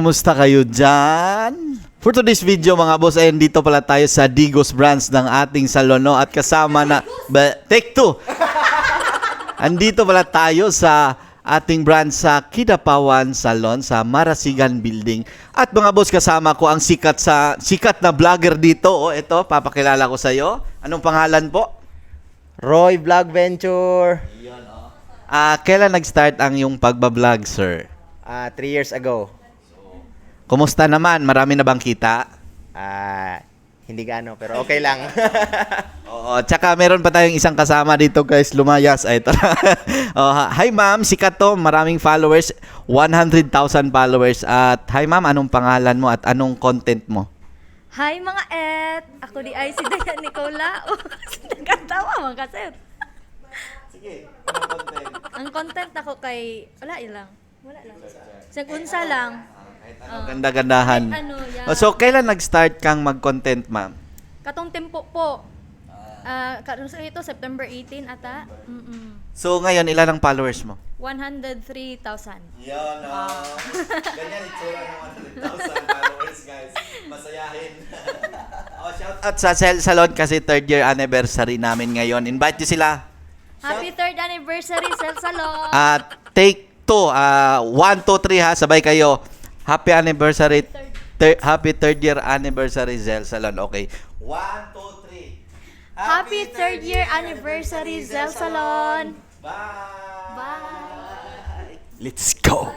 Kumusta kayo dyan? For today's video mga boss, ayun dito pala tayo sa Digos branch ng ating salon, no? At kasama na, take two! Andito pala tayo sa ating branch sa Kidapawan Salon sa Marasigan Building. At mga boss, kasama ko ang sikat na vlogger dito. O, ito, papakilala ko sa iyo. Anong pangalan po? Roy Vlog Venture. Kailan nag-start ang yung pagbablog, sir? 3 years ago. Kumusta naman? Marami na bang kita? Hindi gaano, pero okay lang. Oo, tsaka meron pa tayong isang kasama dito guys, lumayas. Ay, ito. Hi ma'am, sikat to, maraming followers, 100,000 followers. At hi ma'am, anong pangalan mo at anong content mo? Hi mga et! Ako di ay si Dayan Nicola. Nagkatawa mga kaset. Sige, anong content? Ang content ako kay... Wala lang. Sa unsa lang. Ganda-gandahan. Yeah. So, kailan nag-start kang mag-content ma'am? Katong tempo po. Ito, September 18 ata. So, ngayon, ilan ang followers mo? 103,000. Yan, ganyan itsura ng 100,000 followers, guys. Masayahin. Shout out sa Cell Salon kasi 3rd year anniversary namin ngayon. Invite nyo sila. Happy 3rd anniversary, Cell Salon! Take 2. 1, 2, 3 ha. Sabay kayo. Happy anniversary. Happy 3rd year anniversary, Cell Salon. Okay. 1, 2, 3. Happy 3rd year anniversary, Cell Salon! Bye! Bye! Let's go!